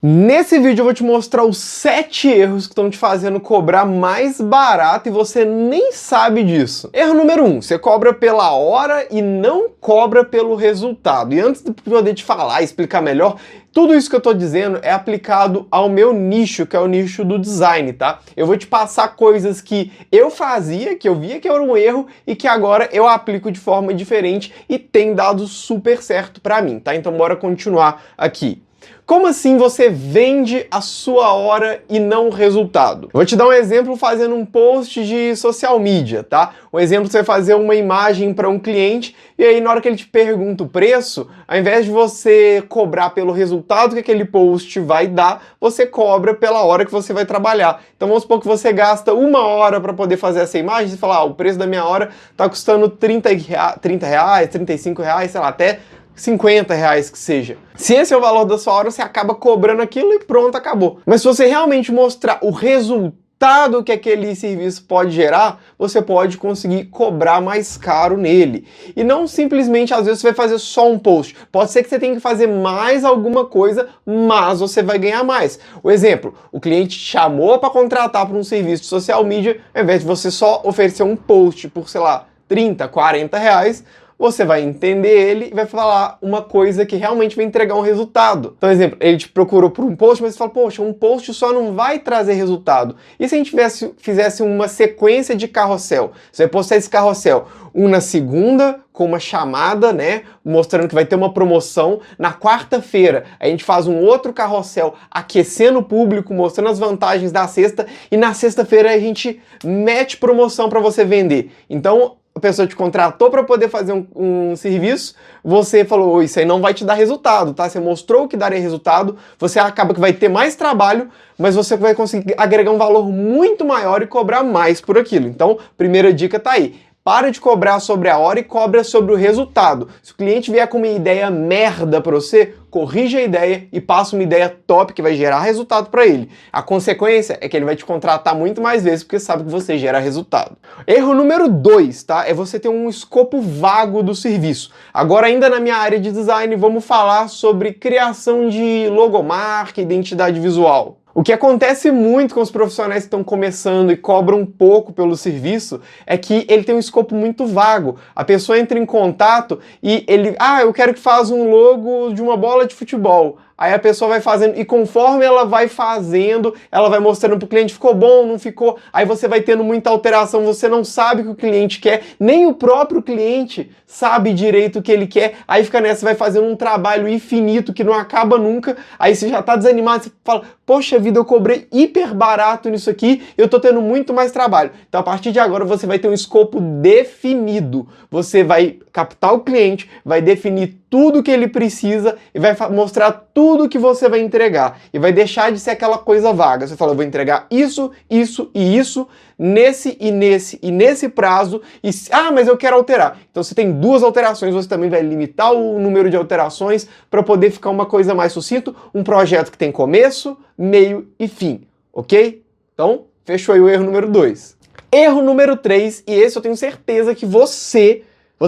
Nesse vídeo eu vou te mostrar os 7 erros que estão te fazendo cobrar mais barato e você nem sabe disso. Erro número 1, você cobra pela hora e não cobra pelo resultado. E antes de poder te falar e explicar melhor, tudo isso que eu tô dizendo é aplicado ao meu nicho, que é o nicho do design, tá? Eu vou te passar coisas que eu fazia, que eu via que era um erro e que agora eu aplico de forma diferente e tem dado super certo pra mim, tá? Então bora continuar aqui. Como assim você vende a sua hora e não o resultado? Vou te dar um exemplo fazendo um post de social media, tá? Um exemplo, você fazer uma imagem para um cliente e aí na hora que ele te pergunta o preço, ao invés de você cobrar pelo resultado que aquele post vai dar, você cobra pela hora que você vai trabalhar. Então vamos supor que você gasta 1 hora para poder fazer essa imagem e você fala, o preço da minha hora tá custando R$30, R$35, sei lá, até R$50 que seja. Se esse é o valor da sua hora, você acaba cobrando aquilo e pronto, acabou. Mas se você realmente mostrar o resultado que aquele serviço pode gerar, você pode conseguir cobrar mais caro nele. E não simplesmente, às vezes, você vai fazer só um post. Pode ser que você tenha que fazer mais alguma coisa, mas você vai ganhar mais. O exemplo, o cliente te chamou para contratar para um serviço de social media, ao invés de você só oferecer um post por, sei lá, R$30, R$40, você vai entender ele e vai falar uma coisa que realmente vai entregar um resultado. Então, exemplo, ele te procurou por um post, mas você fala, poxa, um post só não vai trazer resultado. E se a gente fizesse uma sequência de carrossel? Você vai postar esse carrossel, um na segunda, com uma chamada, né, mostrando que vai ter uma promoção. Na quarta-feira, a gente faz um outro carrossel aquecendo o público, mostrando as vantagens da sexta, e na sexta-feira a gente mete promoção para você vender. Então, a pessoa te contratou para poder fazer um serviço, você falou, isso aí não vai te dar resultado, tá? Você mostrou que daria resultado, você acaba que vai ter mais trabalho, mas você vai conseguir agregar um valor muito maior e cobrar mais por aquilo. Então, primeira dica tá aí. Para de cobrar sobre a hora e cobra sobre o resultado. Se o cliente vier com uma ideia merda para você, corrige a ideia e passa uma ideia top que vai gerar resultado para ele. A consequência é que ele vai te contratar muito mais vezes porque sabe que você gera resultado. Erro número 2, tá? É você ter um escopo vago do serviço. Agora, ainda na minha área de design, vamos falar sobre criação de logomarca, identidade visual. O que acontece muito com os profissionais que estão começando e cobram pouco pelo serviço é que ele tem um escopo muito vago. A pessoa entra em contato e ele, eu quero que faça um logo de uma bola de futebol. Aí a pessoa vai fazendo, e conforme ela vai fazendo, ela vai mostrando pro cliente, ficou bom, não ficou, aí você vai tendo muita alteração, você não sabe o que o cliente quer, nem o próprio cliente sabe direito o que ele quer, aí fica nessa, vai fazendo um trabalho infinito que não acaba nunca, aí você já tá desanimado, você fala, poxa vida, eu cobrei hiper barato nisso aqui, eu tô tendo muito mais trabalho. Então a partir de agora você vai ter um escopo definido, você vai captar o cliente, vai definir tudo que ele precisa e vai mostrar tudo que você vai entregar. E vai deixar de ser aquela coisa vaga. Você fala, eu vou entregar isso, isso e isso, nesse e nesse e nesse prazo. E, mas eu quero alterar. Então você tem 2 alterações, você também vai limitar o número de alterações para poder ficar uma coisa mais sucinta. Um projeto que tem começo, meio e fim. Ok? Então, fechou aí o erro número 2. Erro número 3, e esse eu tenho certeza que você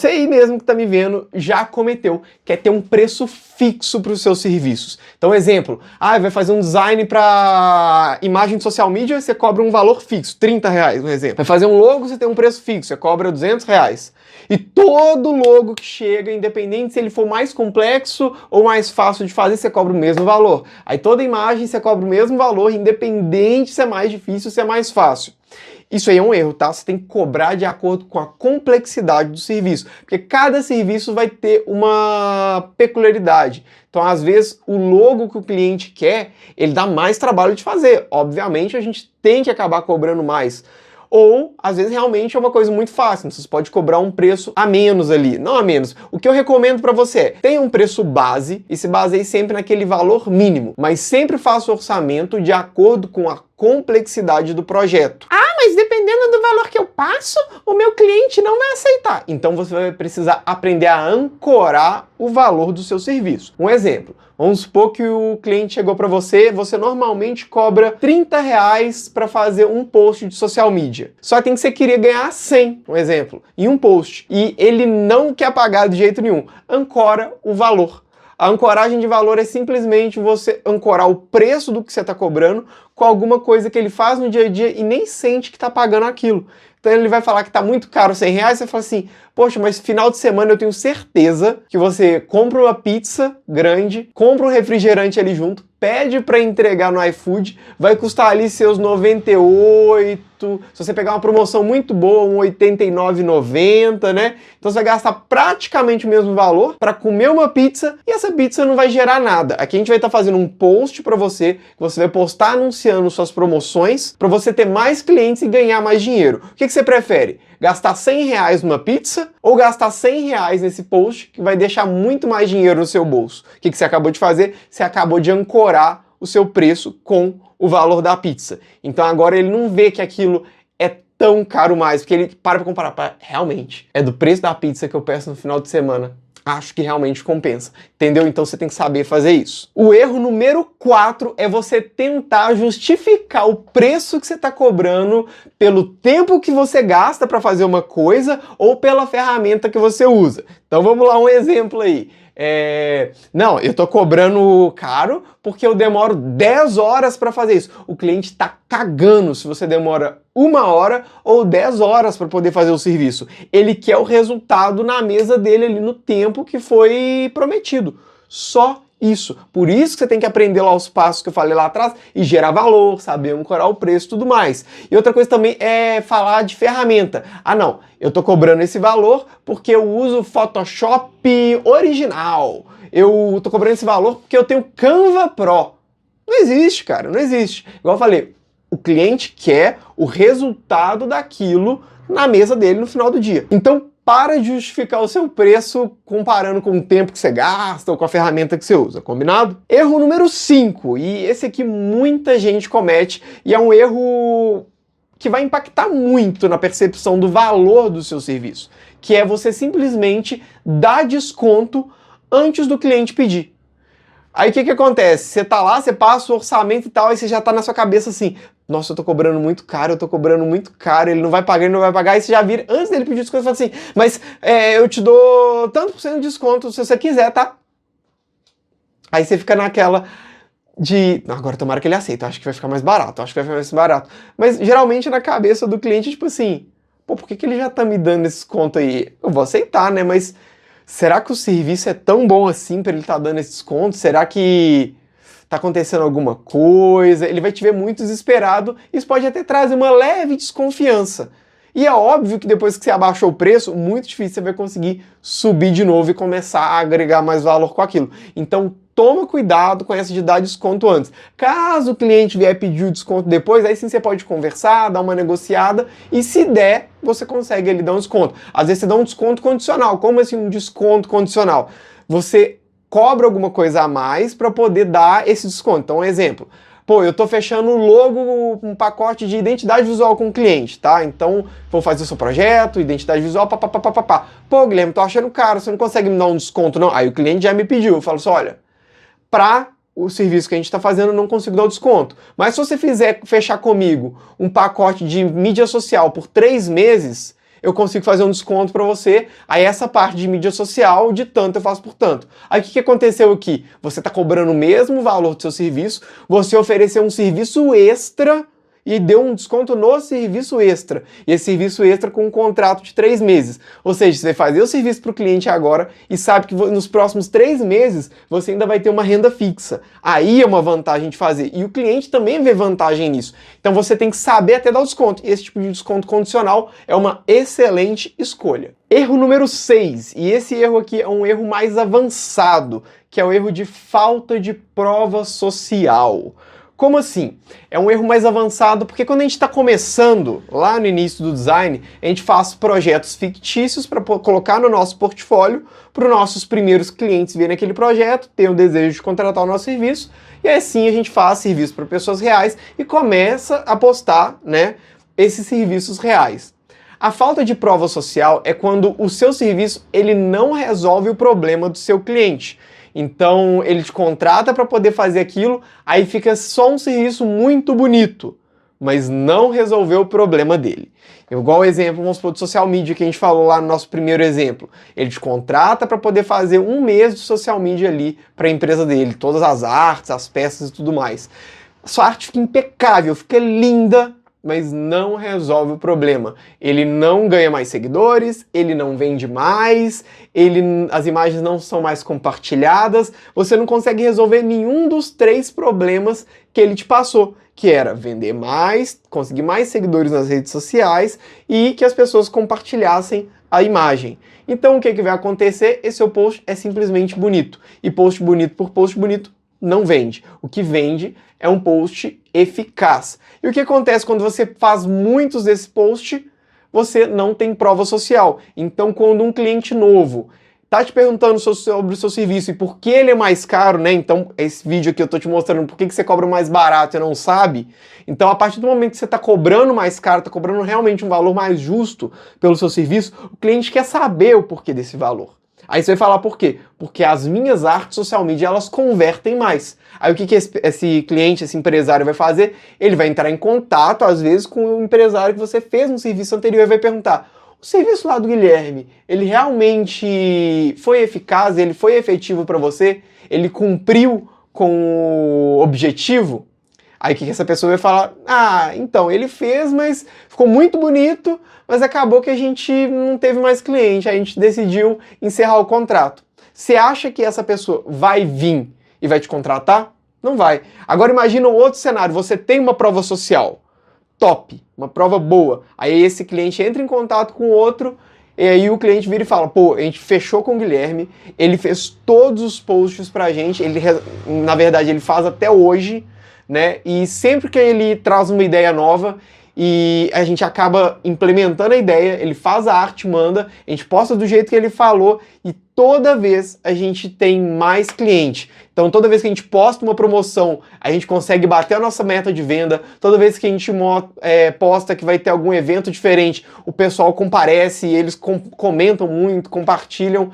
aí mesmo que está me vendo já cometeu, que é ter um preço fixo para os seus serviços. Então, exemplo, vai fazer um design para imagem de social media, você cobra um valor fixo, R$30, um exemplo. Vai fazer um logo, você tem um preço fixo, você cobra R$200. E todo logo que chega, independente se ele for mais complexo ou mais fácil de fazer, você cobra o mesmo valor. Aí toda imagem você cobra o mesmo valor, independente se é mais difícil ou se é mais fácil. Isso aí é um erro, tá? Você tem que cobrar de acordo com a complexidade do serviço, porque cada serviço vai ter uma peculiaridade. Então, às vezes, o logo que o cliente quer, ele dá mais trabalho de fazer. Obviamente, a gente tem que acabar cobrando mais. Ou, às vezes, realmente é uma coisa muito fácil, você pode cobrar um preço a menos ali, não a menos. O que eu recomendo para você é, tenha um preço base e se baseie sempre naquele valor mínimo, mas sempre faça o orçamento de acordo com a complexidade do projeto. Mas dependendo do valor que eu passo, o meu cliente não vai aceitar. Então você vai precisar aprender a ancorar o valor do seu serviço. Um exemplo, vamos supor que o cliente chegou para você, você normalmente cobra R$30 para fazer um post de social media. Só que você queria ganhar 100, um exemplo, em um post. E ele não quer pagar de jeito nenhum. Ancora o valor. A ancoragem de valor é simplesmente você ancorar o preço do que você está cobrando com alguma coisa que ele faz no dia a dia e nem sente que está pagando aquilo. Então ele vai falar que está muito caro, R$100, você fala assim, poxa, mas final de semana eu tenho certeza que você compra uma pizza grande, compra um refrigerante ali junto, pede para entregar no iFood, vai custar ali seus 98, se você pegar uma promoção muito boa, um 89,90, né? Então você vai gastar praticamente o mesmo valor para comer uma pizza e essa pizza não vai gerar nada. Aqui a gente vai estar fazendo um post para você, que você vai postar anunciando suas promoções para você ter mais clientes e ganhar mais dinheiro. O que você prefere? Gastar R$100 numa pizza ou gastar R$100 nesse post que vai deixar muito mais dinheiro no seu bolso? O que você acabou de fazer? Você acabou de ancorar o seu preço com o valor da pizza. Então agora ele não vê que aquilo é tão caro mais, porque ele para comparar. Realmente, é do preço da pizza que eu peço no final de semana. Acho que realmente compensa, entendeu? Então você tem que saber fazer isso. O erro número 4 é você tentar justificar o preço que você está cobrando pelo tempo que você gasta para fazer uma coisa ou pela ferramenta que você usa. Então vamos lá, um exemplo aí. Não, eu tô cobrando caro porque eu demoro 10 horas para fazer isso. O cliente tá cagando se você demora 1 hora ou 10 horas para poder fazer o serviço. Ele quer o resultado na mesa dele ali no tempo que foi prometido. Só isso. Por isso que você tem que aprender lá os passos que eu falei lá atrás e gerar valor, saber ancorar o preço e tudo mais. E outra coisa também é falar de ferramenta. Ah, não, eu tô cobrando esse valor porque eu uso Photoshop original. Eu tô cobrando esse valor porque eu tenho Canva Pro. Não existe, cara, não existe. Igual eu falei, o cliente quer o resultado daquilo na mesa dele no final do dia. Então, para de justificar o seu preço comparando com o tempo que você gasta ou com a ferramenta que você usa, combinado? Erro número 5, e esse aqui muita gente comete, e é um erro que vai impactar muito na percepção do valor do seu serviço, que é você simplesmente dar desconto antes do cliente pedir. Aí o que acontece? Você tá lá, você passa o orçamento e tal, aí você já tá na sua cabeça assim, nossa, eu tô cobrando muito caro, ele não vai pagar, aí você já vira, antes dele pedir desconto, você fala assim, mas eu te dou tanto por cento de desconto se você quiser, tá? Aí você fica naquela de, agora tomara que ele aceite, eu acho que vai ficar mais barato, Mas geralmente na cabeça do cliente, tipo assim, pô, por que ele já tá me dando esse desconto aí? Eu vou aceitar, né, mas será que o serviço é tão bom assim para ele estar dando esse desconto? Será que tá acontecendo alguma coisa? Ele vai te ver muito desesperado, isso pode até trazer uma leve desconfiança. E é óbvio que depois que você abaixou o preço, muito difícil você vai conseguir subir de novo e começar a agregar mais valor com aquilo. Então toma cuidado com essa de dar desconto antes. Caso o cliente vier pedir o desconto depois, aí sim você pode conversar, dar uma negociada e se der, você consegue ali dar um desconto. Às vezes você dá um desconto condicional. Como assim um desconto condicional? Você cobra alguma coisa a mais para poder dar esse desconto. Então, um exemplo. Pô, eu tô fechando logo um pacote de identidade visual com o cliente, tá? Então, vou fazer o seu projeto, identidade visual, papapá. Pô, Guilherme, tô achando caro, você não consegue me dar um desconto, não? Aí o cliente já me pediu, eu falo assim, olha, para o serviço que a gente está fazendo, eu não consigo dar o desconto. Mas se você fechar comigo um pacote de mídia social por 3 meses, eu consigo fazer um desconto para você, aí essa parte de mídia social, de tanto eu faço por tanto. Aí o que aconteceu aqui? Você está cobrando o mesmo valor do seu serviço, você ofereceu um serviço extra e deu um desconto no serviço extra. E esse serviço extra com um contrato de 3 meses. Ou seja, você vai fazer o serviço para o cliente agora e sabe que nos próximos 3 meses você ainda vai ter uma renda fixa. Aí é uma vantagem de fazer. E o cliente também vê vantagem nisso. Então você tem que saber até dar o desconto. E esse tipo de desconto condicional é uma excelente escolha. Erro número 6. E esse erro aqui é um erro mais avançado, que é o erro de falta de prova social. Como assim? É um erro mais avançado porque quando a gente está começando, lá no início do design, a gente faz projetos fictícios para colocar no nosso portfólio, para os nossos primeiros clientes verem aquele projeto, ter o desejo de contratar o nosso serviço, e assim a gente faz serviço para pessoas reais e começa a postar, né, esses serviços reais. A falta de prova social é quando o seu serviço ele não resolve o problema do seu cliente. Então ele te contrata para poder fazer aquilo, aí fica só um serviço muito bonito. mas não resolveu o problema dele. Igual o exemplo, vamos supor, de social media que a gente falou lá no nosso primeiro exemplo. Ele te contrata para poder fazer um mês de social media ali para a empresa dele, todas as artes, as peças e tudo mais. Sua arte fica impecável, fica linda, mas não resolve o problema. Ele não ganha mais seguidores, ele não vende mais, as imagens não são mais compartilhadas, você não consegue resolver nenhum dos 3 problemas que ele te passou, que era vender mais, conseguir mais seguidores nas redes sociais e que as pessoas compartilhassem a imagem. Então o que vai acontecer? Esse seu post é simplesmente bonito. E post bonito por post bonito não vende. O que vende é um post eficaz. E o que acontece quando você faz muitos desse post? Você não tem prova social. Então, quando um cliente novo tá te perguntando sobre o seu serviço e por que ele é mais caro, né? Então, esse vídeo aqui eu tô te mostrando por que você cobra mais barato e não sabe. Então, a partir do momento que você tá cobrando mais caro, tá cobrando realmente um valor mais justo pelo seu serviço, o cliente quer saber o porquê desse valor. Aí você vai falar por quê? Porque as minhas artes social media, elas convertem mais. Aí o que esse cliente, esse empresário vai fazer? Ele vai entrar em contato, às vezes, com o empresário que você fez um serviço anterior e vai perguntar: o serviço lá do Guilherme, ele realmente foi eficaz? Ele foi efetivo para você? Ele cumpriu com o objetivo? Aí o que essa pessoa vai falar? Ah, então, ele fez, mas ficou muito bonito, mas acabou que a gente não teve mais cliente, a gente decidiu encerrar o contrato. Você acha que essa pessoa vai vir e vai te contratar? Não vai. Agora imagina um outro cenário, você tem uma prova social top, uma prova boa, aí esse cliente entra em contato com o outro, e aí o cliente vira e fala: pô, a gente fechou com o Guilherme, ele fez todos os posts pra gente, na verdade ele faz até hoje, né? E sempre que ele traz uma ideia nova e a gente acaba implementando a ideia, ele faz a arte, manda, a gente posta do jeito que ele falou e toda vez a gente tem mais cliente. Então toda vez que a gente posta uma promoção, a gente consegue bater a nossa meta de venda. Toda vez que a gente posta que vai ter algum evento diferente, o pessoal comparece, eles comentam muito, compartilham.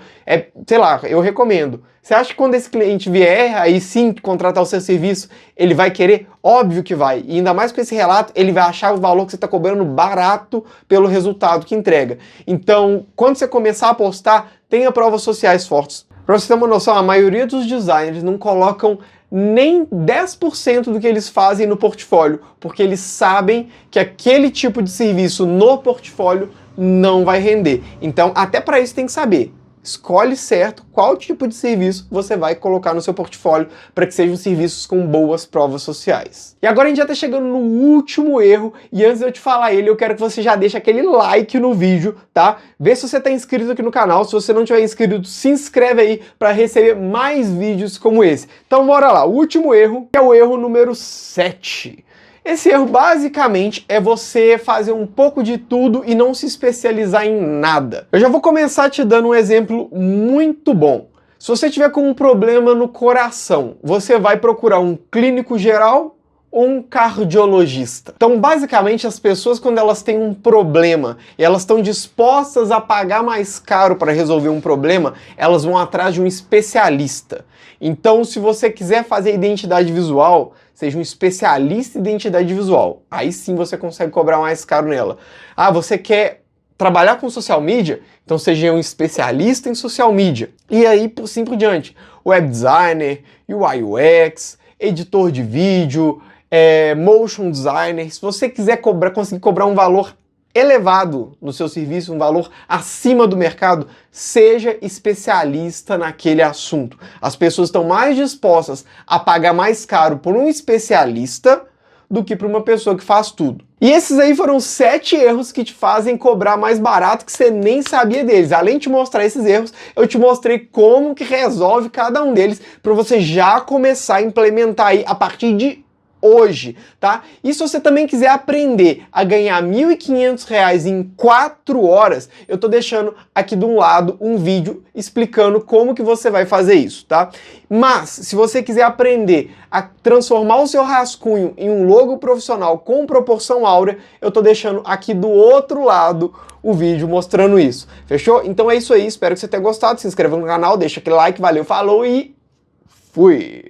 Sei lá, eu recomendo. Você acha que quando esse cliente vier, aí sim, contratar o seu serviço, ele vai querer? Óbvio que vai. E ainda mais com esse relato, ele vai achar o valor que você está cobrando barato pelo resultado que entrega. Então, quando você começar a postar, tenha provas sociais fortes. Para você ter uma noção, a maioria dos designers não colocam nem 10% do que eles fazem no portfólio, porque eles sabem que aquele tipo de serviço no portfólio não vai render. Então, até para isso tem que saber. Escolhe certo qual tipo de serviço você vai colocar no seu portfólio para que sejam serviços com boas provas sociais. E agora a gente já está chegando no último erro, e antes de eu te falar ele, eu quero que você já deixe aquele like no vídeo, tá? Vê se você está inscrito aqui no canal. Se você não tiver inscrito, se inscreve aí para receber mais vídeos como esse. Então bora lá, o último erro é o erro número 7. Esse erro basicamente é você fazer um pouco de tudo e não se especializar em nada. Eu já vou começar te dando um exemplo muito bom. Se você tiver com um problema no coração, você vai procurar um clínico geral ou um cardiologista? Então, basicamente, as pessoas, quando elas têm um problema e elas estão dispostas a pagar mais caro para resolver um problema, elas vão atrás de um especialista. Então, se você quiser fazer identidade visual, seja um especialista em identidade visual. Aí sim você consegue cobrar mais caro nela. Ah, você quer trabalhar com social media? Então seja um especialista em social media. E aí, por assim por diante. Web designer, UI UX, editor de vídeo, motion designer. Se você quiser conseguir cobrar um valor elevado no seu serviço, um valor acima do mercado, seja especialista naquele assunto. As pessoas estão mais dispostas a pagar mais caro por um especialista do que por uma pessoa que faz tudo. E esses aí foram 7 erros que te fazem cobrar mais barato que você nem sabia deles. Além de te mostrar esses erros, eu te mostrei como que resolve cada um deles para você já começar a implementar aí a partir de hoje, tá? E se você também quiser aprender a ganhar R$ 1.500 em 4 horas, eu tô deixando aqui de um lado um vídeo explicando como que você vai fazer isso, tá? Mas, se você quiser aprender a transformar o seu rascunho em um logo profissional com proporção áurea, eu tô deixando aqui do outro lado o vídeo mostrando isso. Fechou? Então é isso aí, espero que você tenha gostado, se inscreva no canal, deixa aquele like, valeu, falou e fui!